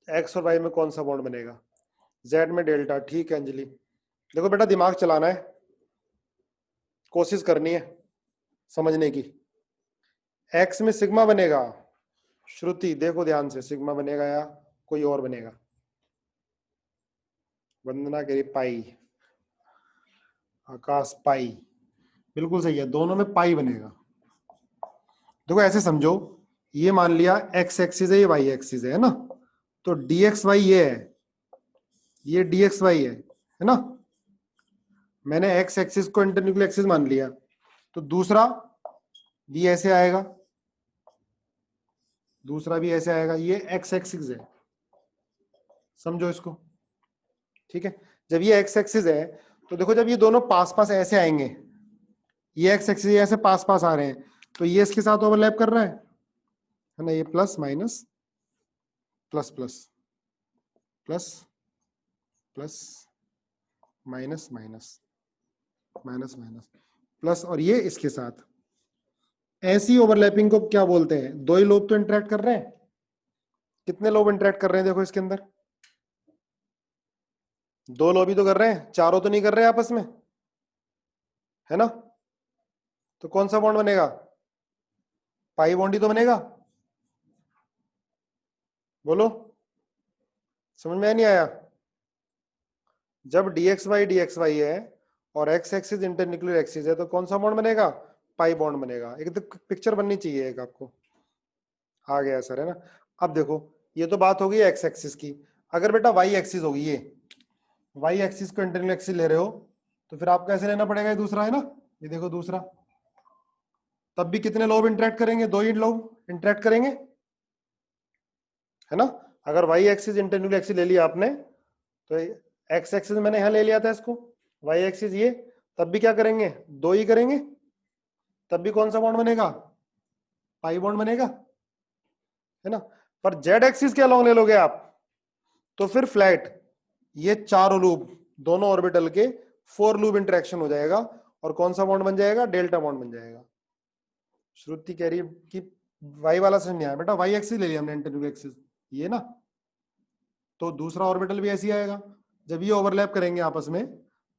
एक्स और वाई में कौन सा बॉन्ड बनेगा, जेड में डेल्टा, ठीक है अंजलि, देखो बेटा दिमाग चलाना है, कोशिश करनी है समझने की, एक्स में सिग्मा बनेगा, श्रुति देखो ध्यान से, सिग्मा बनेगा या कोई और बनेगा, वंदना कह रही पाई, आकाश पाई, बिल्कुल सही है, दोनों में पाई बनेगा। देखो ऐसे समझो, ये मान लिया एक्स एक्सिस है, ये वाई एक्सिस है ना, तो डी एक्स वाई ये है, ये डी एक्स वाई है ना। मैंने एक्स एक्सिस को इंटरन्यूक्लियर एक्सिस मान लिया, तो दूसरा भी ऐसे आएगा, दूसरा भी ऐसे आएगा, ये एक्स एक्सिस है, समझो इसको, ठीक है। जब ये एक्स एक्सिस है तो देखो, जब ये दोनों पास पास ऐसे आएंगे, ये एक्स एक्सिस ऐसे पास पास आ रहे हैं, तो ये इसके साथ ओवरलैप कर रहा है ना, ये plus minus plus plus plus plus minus minus minus minus plus, और ये इसके साथ। ऐसी ओवरलैपिंग को क्या बोलते हैं? दो ही लोब तो इंटरेक्ट कर रहे हैं, कितने लोब इंटरेक्ट कर रहे हैं देखो इसके अंदर, दो लोब ही तो कर रहे हैं, चारों तो नहीं कर रहे आपस में, है ना। तो कौन सा बॉन्ड बनेगा? पाई बॉन्ड ही तो बनेगा, बोलो, समझ में नहीं आया? जब डी एक्स वाई है और एक्स एक्सिस इंटरन्यूक्लियर एक्सिस है, तो कौन सा बॉन्ड बनेगा? पाई बॉन्ड बनेगा। एक तो पिक्चर बननी चाहिए एक आपको, आ गया सर, है ना। अब देखो, ये तो बात हो गई एक्स एक्सिस की। अगर बेटा वाई एक्सिस होगी, ये वाई एक्सिस को इंटरन्यूक्लियर एक्सिस ले रहे हो, तो फिर आपको ऐसे लेना पड़ेगा, ये दूसरा है ना, ये देखो दूसरा, तब भी कितने लोब इंटरेक्ट करेंगे? दो ही लोब इंटरेक्ट करेंगे, है ना। अगर वाई एक्सिस इंटरन्यूक्लियर एक्सिस ले लिया आपने, तो एक्स एक्सिस मैंने यहां ले लिया था इसको, वाई एक्सिस ये, तब भी क्या करेंगे? दो ही करेंगे, तब भी कौन सा बॉन्ड बनेगा? पाई बॉन्ड बनेगा, है ना। पर जेड एक्सिस के अलोंग ले लोगे आप, तो फिर फ्लैट ये चारों लूप, दोनों ऑर्बिटल के 4 लूप इंटरेक्शन हो जाएगा, और कौन सा बॉन्ड बन जाएगा? डेल्टा बॉन्ड बन जाएगा। श्रुति कह रही है कि वाई वाला समझ नहीं आया बेटा, वाई एक्सिस ले लिया हमने इंटरन्यूक्लियर एक्सिस, ये ना, तो दूसरा ऑर्बिटल भी ऐसे ही आएगा। जब ये ओवरलैप करेंगे आपस में,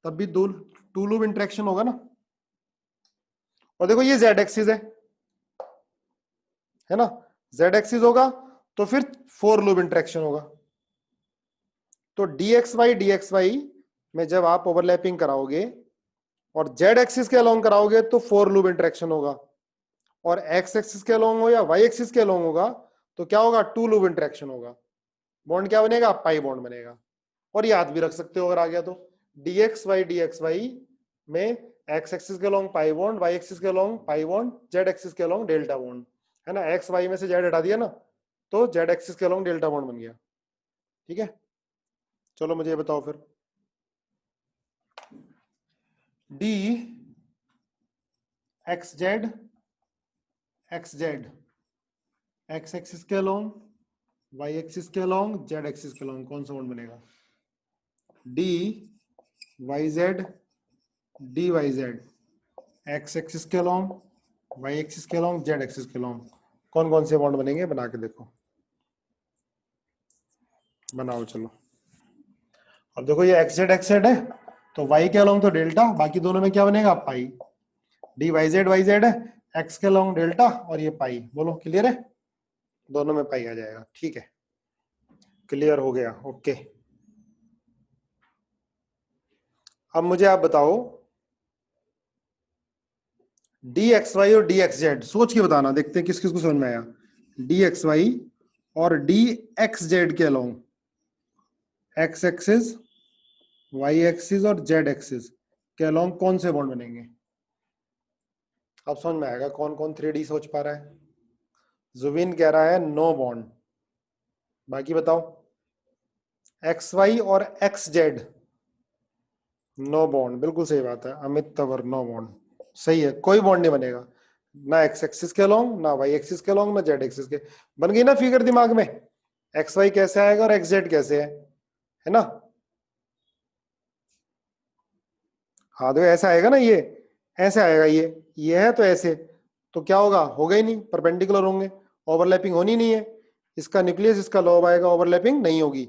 तब भी दो टू लूप इंटरेक्शन होगा ना। और देखो ये जेड एक्सिस है ना, जेड एक्सिस होगा तो फिर 4 लूप इंटरेक्शन होगा। तो डी एक्स वाई में जब आप ओवरलैपिंग कराओगे और जेड एक्सिस के अलोंग कराओगे, तो 4 लूप इंटरेक्शन होगा, और एक्स एक्सिस के अलोंग हो या वाई एक्सिस के अलोंग होगा, तो क्या होगा? 2 लूप इंटरेक्शन होगा। बॉन्ड क्या बनेगा? पाई बॉन्ड बनेगा। और याद भी रख सकते हो अगर आ गया तो, डी एक्स वाई में एक्स एक्सिस के along pi bond, y axis के along pi bond, z axis के अलोंग डेल्टा बॉन्ड, है ना। एक्स वाई में से जेड हटा दिया ना, तो जेड एक्सिस के अलोंग डेल्टा बॉन्ड बन गया, ठीक है। चलो मुझे ये बताओ फिर, D X Z X Z X axis के अलोंग, वाई एक्सिस के अलोंग, जेड एक्सिस के अलोंग, कौन सा बॉन्ड बनेगा? D Y Z D Y Z X axis के अलोंग, वाई एक्सिस के अलोंग, जेड एक्सिस के अलोंग, कौन कौन से बॉन्ड बनेंगे? बना के देखो, बनाओ चलो। अब देखो ये एक्स जेड है, तो वाई के अलोंग तो डेल्टा, बाकी दोनों में क्या बनेगा? पाई। डी वाई जेड है, एक्स के अलोंग डेल्टा, और ये पाई। बोलो क्लियर है? दोनों में पाई आ जाएगा, ठीक है, क्लियर हो गया, ओके। अब मुझे आप बताओ, डी एक्स वाई और डी एक्स जेड सोच के बताना, देखते हैं किस किस को समझ में आया। डी एक्स वाई और डी एक्स जेड के along, X axis, Y axis और जेड एक्सिस के अलोंग कौन से बॉन्ड बनेंगे? अब समझ में आएगा कौन कौन 3D सोच पा रहा है। जुबिन कह रहा है नो बॉन्ड, बाकी बताओ। एक्स वाई और एक्स जेड नो बॉन्ड, बिल्कुल सही बात है। अमित तंवर नो बॉन्ड, सही है, कोई बॉन्ड नहीं बनेगा, ना एक्स एक्सिस के अलोंग, ना वाई एक्सिस के अलोंग, ना जेड एक्सिस के। बन गई ना फिगर दिमाग में, एक्स वाई कैसे आएगा और एक्स जेड कैसे है ना। हाँ तो ऐसा आएगा ना, ये ऐसे आएगा, ये है तो ऐसे, तो क्या होगा? होगा ही नहीं, परपेंडिकुलर होंगे, ओवरलैपिंग होनी नहीं है। इसका न्यूक्लियस इसका लोब आएगा, ओवरलैपिंग नहीं होगी।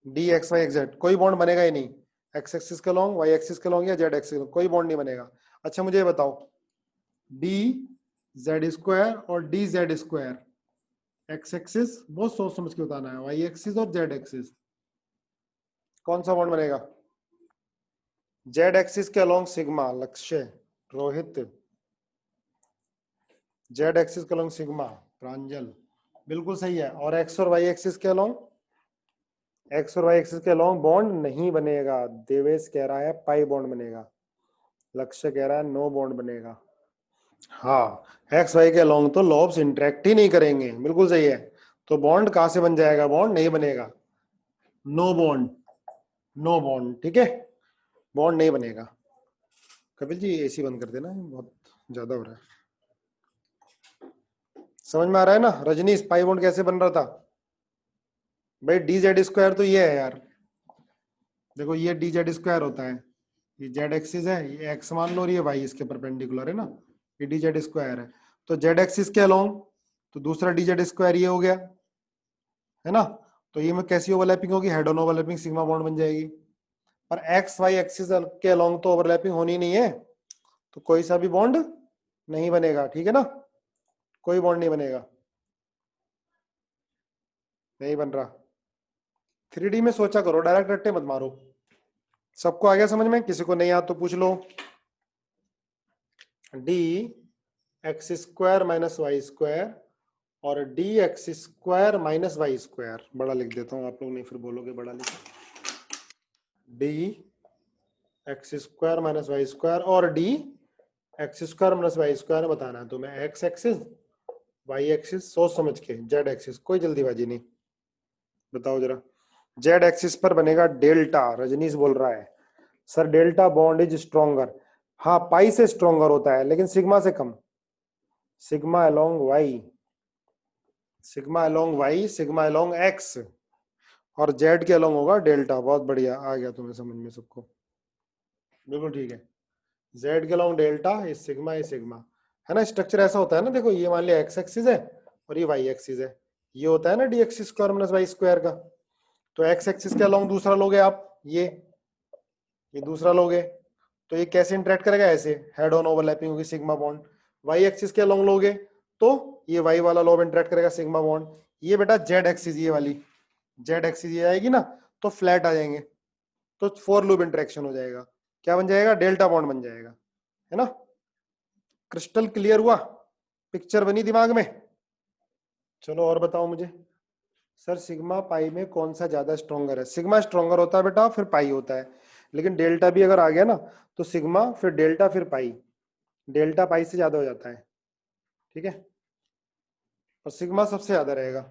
D x Y X Z कोई बॉन्ड बनेगा ही नहीं, एक्स एक्सिस के लॉन्ग, वाई एक्सिस के लॉन्ग या जेड एक्सिस, कोई बॉन्ड नहीं बनेगा। अच्छा मुझे ये बताओ, डी जेड स्क्वायर और D Z square, X axis बहुत सोच समझ के बताना है, वाई एक्सिस और जेड एक्सिस, कौन सा बॉन्ड बनेगा? जेड एक्सिस के along sigma, Lakshya, Rohit, Z axis के अलोंग सिग्मा, प्रांजल, बिल्कुल सही है। और एक्स और वाई एक्सिस के अलोंग, एक्स और वाई एक्सिस के अलोंग बॉन्ड नहीं बनेगा। देवेश कह रहा है पाई बॉन्ड बनेगा, लक्ष्य कह रहा है नो बॉन्ड बनेगा। हाँ, एक्स वाई के अलोंग तो लॉब्स इंटरेक्ट ही नहीं करेंगे, बिल्कुल सही है। तो बॉन्ड कहां से बन जाएगा? बॉन्ड नहीं बनेगा, नो बॉन्ड, नो बॉन्ड, ठीक है, बॉन्ड नहीं बनेगा। कपिल जी एसी बंद कर देना, बहुत ज्यादा हो रहा है। समझ में आ रहा है ना? रजनीश, पाई बॉन्ड कैसे बन रहा था भाई? डी जेड स्क्वायर तो ये है यार, देखो ये डी जेड स्क्वायर होता है, ये जेड एक्सिस है, ये एक्स मान लो और ये वाई इसके परपेंडिकुलर है ना, ये डी जेड स्क्वायर है। तो जेड एक्सिस के अलोंग तो दूसरा डी जेड स्क्वायर ये हो गया, है ना? तो ये में कैसी ओवरलैपिंग होगी? Head on overlapping sigma bond बन जाएगी। पर एक्स वाई एक्सिस के अलोंग तो ओवरलैपिंग होनी नहीं है, तो कोई सा भी बॉन्ड नहीं बनेगा, ठीक है ना? कोई बॉन्ड नहीं बनेगा, नहीं बन रहा। 3D में सोचा करो, डायरेक्ट रट्टे मत मारो। सबको आ गया समझ में? किसी को नहीं आ तो पूछ लो। D x square minus Y square और D x square minus Y square, बड़ा लिख देता हूँ, आप लोग नहीं फिर बोलोगे बड़ा लिख। D x square minus Y square और D x square minus Y square बताना है तुम्हें। एक्स एक्सिस, वाई एक्सिस, सोच समझ के, जेड एक्सिस, कोई जल्दीबाजी नहीं। बताओ जरा, जेड एक्सिस पर बनेगा डेल्टा, रजनीश बोल रहा है sir delta bond is stronger. हाँ, पाई से स्ट्रॉन्गर होता है लेकिन सिग्मा से कम। Sigma along y, sigma along y, sigma along x, और जेड के अलोंग होगा डेल्टा। बहुत बढ़िया, आ गया तुम्हें समझ में सबको, बिल्कुल ठीक है। जेड के अलोंग डेल्टा, ये सिग्मा है ना। स्ट्रक्चर ऐसा होता है ना, देखो ये मान लिया एक्स एक्सिस है और ये वाई एक्सिस है, ये होता है ना D x square minus Y square का। तो एक्स एक्सिस के अलोंग दूसरा लोगे आप, ये दूसरा लोगे, तो ये कैसे इंटरेक्ट करेगा? ऐसे, हेड ऑन ओवरलैपिंग होगी सिग्मा बॉन्ड। वाई एक्सिस के अलोंग लोगे तो ये वाई वाला लोब इंटरेक्ट करेगा सिग्मा बॉन्ड। ये बेटा जेड एक्सिस, ये वाली जेड एक्सिस ये आएगी ना, तो फ्लैट आ जाएंगे, तो फोर लूप इंटरेक्शन हो जाएगा। क्या बन जाएगा? डेल्टा बॉन्ड बन जाएगा, है ना? क्रिस्टल क्लियर हुआ? पिक्चर बनी दिमाग में? चलो और बताओ मुझे। सर सिग्मा पाई में कौन सा ज्यादा स्ट्रॉन्गर है? सिग्मा स्ट्रॉन्गर होता है बेटा, फिर पाई होता है, लेकिन डेल्टा भी अगर आ गया ना तो सिग्मा फिर डेल्टा फिर पाई, डेल्टा पाई से ज्यादा हो जाता है, ठीक है? और सिग्मा सबसे ज्यादा रहेगा।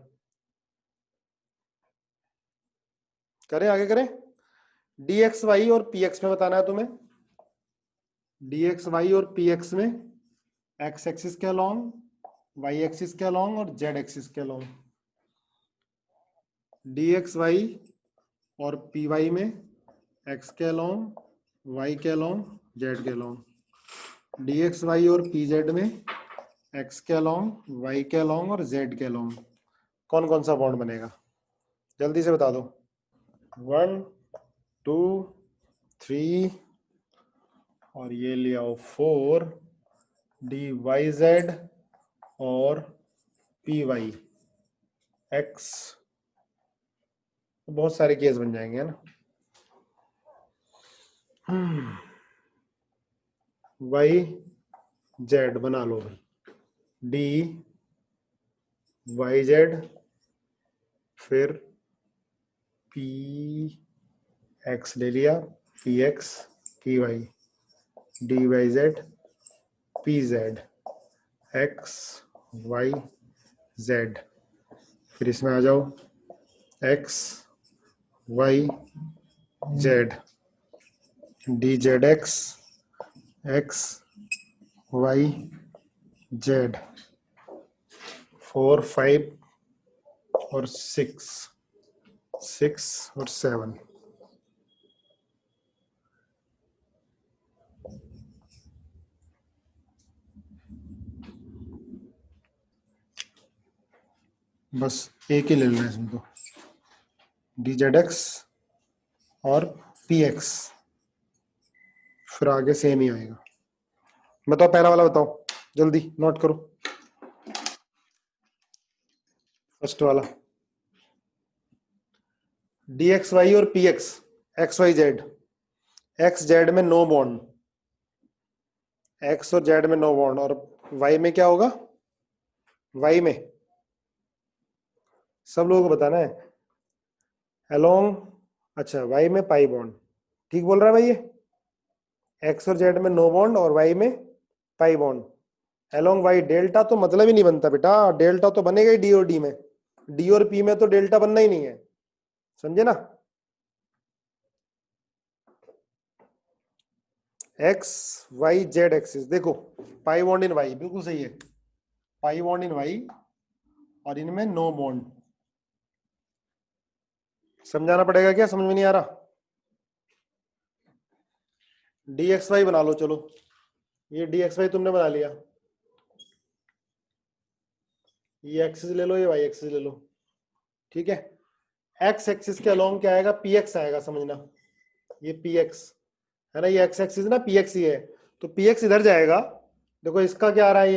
करें आगे करें? डी एक्स वाई और पी एक्स में बताना है तुम्हें। डी एक्स वाई और पी एक्स में एक्स एक्सिस के अलोंग, वाई एक्सिस के अलोंग और जेड एक्सिस के अलोंग। डी एक्स वाई और पी वाई में एक्स के अलोंग, वाई के अलोंग, जेड के अलोंग। डी एक्स वाई और पी जेड में एक्स के अलोंग, वाई के अलोंग और जेड के अलोंग। कौन कौन सा बॉन्ड बनेगा? जल्दी से बता दो। 1 2 3 और ये ले आओ 4, डी वाई जेड और पी वाई एक्स। बहुत सारे केस बन जाएंगे, है ना? वाई जेड बना लो भाई, डी वाई जेड, फिर पी एक्स ले लिया, P X P Y, D Y Z P Z X Y Z. फिर इसमें आ जाओ X Y Z, D Z X X Y Z, 4 5 और 6, 6 और 7। बस एक ही ले लेना इसमें तो, डी जेड एक्स और पी एक्स, फिर आगे सेम ही आएगा। बताओ पहला वाला बताओ, जल्दी नोट करो। फर्स्ट वाला, डी एक्स वाई और P X, X Y Z, X Z में नो बॉन्ड, एक्स और जेड में नो बॉन्ड, और वाई में क्या होगा, वाई में सब लोगों को बताना है अलोंग, अच्छा वाई में पाई बॉन्ड, ठीक बोल रहा है भाई ये, एक्स और जेड में नो बॉन्ड और वाई में pi bond, along Y. Delta तो मतलब ही नहीं बनता बेटा, डेल्टा तो बनेगा ही डी और डी में, डी और पी में तो डेल्टा बनना ही नहीं है, समझे ना। एक्स वाई जेड एक्सिस, देखो पाई बॉन्ड इन वाई, बिल्कुल सही है, पाई बॉन्ड इन वाई और इनमें नो बॉन्ड। समझाना पड़ेगा क्या, समझ में नहीं आ रहा। डी एक्स वाई बना लो, चलो ये डी एक्स वाई तुमने बना लिया, ये एक्सिस ले लो, ये वाई एक्सिस ले लो, ठीक है। एक्स एक्सिस के अलोंग क्या आएगा, पी एक्स आएगा, समझना, ये पी एक्स है ना, ये एक्स एक्सिस ना, पी एक्स ही है, तो पी एक्स इधर जाएगा। देखो इसका क्या आ रहा है,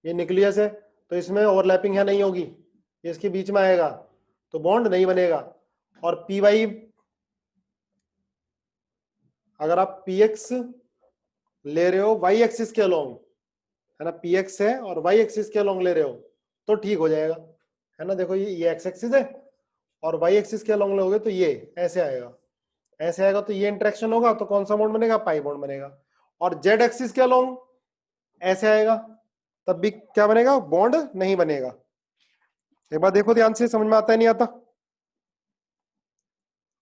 ये न्यूक्लियस है, तो इसमें ओवरलैपिंग है नहीं होगी, ये इसके बीच में आएगा, तो बॉन्ड नहीं बनेगा। और पी वाई, अगर आप पी एक्स ले रहे हो वाई एक्सिस के अलोंग, है ना, पी एक्स है और वाई एक्सिस के अलोंग ले रहे हो तो ठीक हो जाएगा, है ना। देखो ये एक्स एक्सिस है और वाई एक्सिस के अलोंग लोगे तो ये ऐसे आएगा, ऐसे आएगा, तो ये इंटरेक्शन होगा तो कौन सा बॉन्ड बनेगा, पाई बॉन्ड बनेगा। और जेड एक्सिस के अलोंग ऐसे आएगा, तब भी क्या बनेगा, बॉन्ड नहीं बनेगा। एक बार देखो ध्यान से, समझ में आता है नहीं आता।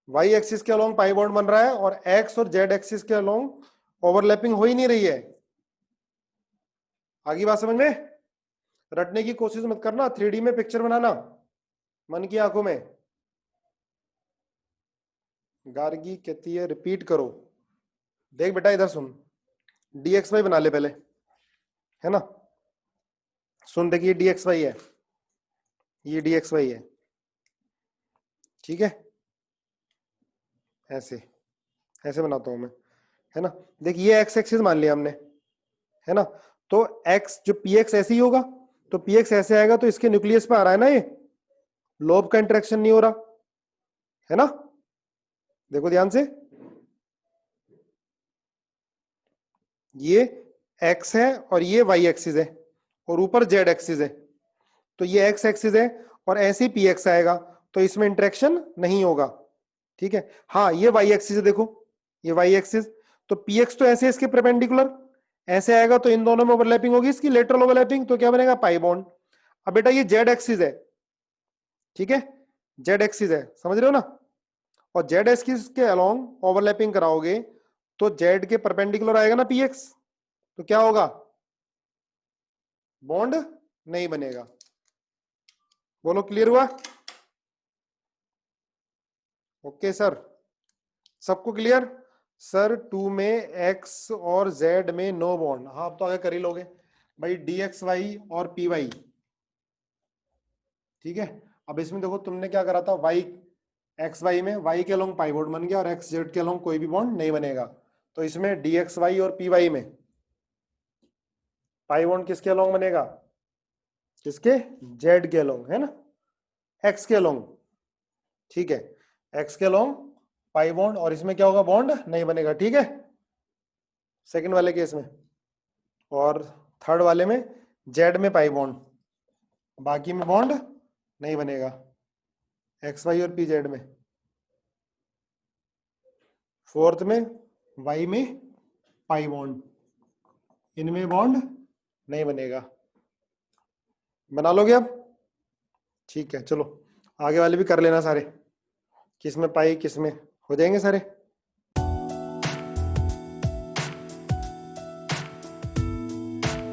वाई एक्सिस के अलोंग पाई बॉन्ड बन रहा है और एक्स और जेड एक्सिस के अलोंग ओवरलैपिंग हो ही नहीं रही है। आगे बात समझ में, रटने की कोशिश मत करना, 3D में पिक्चर बनाना मन की आंखों में। गार्गी कहती है रिपीट करो, देख बेटा इधर सुन, डी एक्स वाई बना ले पहले, है ना, सुन देखिए डी एक्स वाई है, ये डी एक्स वाई है, ठीक है, ऐसे ऐसे बनाता हूं मैं, है ना। देखिए ये एक्स एक्सिस मान लिया हमने, है ना, तो एक्स जो पी एक्स ऐसे ही होगा, तो पी एक्स ऐसे आएगा, तो इसके न्यूक्लियस पे आ रहा है ना, ये लोब का इंटरेक्शन नहीं हो रहा, है ना। देखो ध्यान से, ये एक्स है और ये वाई एक्सिस है और ऊपर जेड एक्सिस है, तो ये एक्स एक्सिस है और ऐसे ही पी एक्स आएगा, तो इसमें इंटरेक्शन नहीं होगा, ठीक है। हाँ ये वाई एक्सिस है, देखो ये वाई एक्सिस, तो पी एक्स तो ऐसे इसके परपेंडिकुलर ऐसे आएगा, तो इन दोनों में ओवरलैपिंग होगी, इसकी लेटरल ओवरलैपिंग, तो क्या बनेगा, पाई बॉन्ड। अब बेटा ये जेड एक्सिस है, ठीक है, जेड एक्सिस है, समझ रहे हो ना, और जेड एक्सिस के अलोंग ओवरलैपिंग कराओगे तो जेड के परपेंडिकुलर आएगा ना पी एक्स, तो क्या होगा, बॉन्ड नहीं बनेगा। बोलो क्लियर हुआ, ओके सर, सबको क्लियर। सर 2 में एक्स और जेड में नो बॉन्ड, हाँ अब तो आगे कर ही लोगे भाई, डी एक्स वाई और पी वाई, ठीक है। अब इसमें देखो तुमने क्या करा था, वाई एक्स वाई में वाई के अलोंग पाई बॉन्ड बन गया और एक्स जेड के अलोंग कोई भी बॉन्ड नहीं बनेगा, तो इसमें डी एक्स वाई और पी वाई में पाई बॉन्ड किसके अलोंग बनेगा, किसके, जेड के अलोंग, है ना, एक्स के अलोंग, ठीक है, एक्स के अलोंग पाई बॉन्ड, और इसमें क्या होगा, बॉन्ड नहीं बनेगा, ठीक है, सेकंड वाले केस में। और थर्ड वाले में जेड में पाई बॉन्ड, बाकी में बॉन्ड नहीं बनेगा, एक्स वाई और पी जेड में। फोर्थ में वाई में पाई बॉन्ड, इनमें बॉन्ड नहीं बनेगा। बना लोगे अब, ठीक है, चलो आगे वाले भी कर लेना सारे, किस में पाई किस में, हो जाएंगे सारे।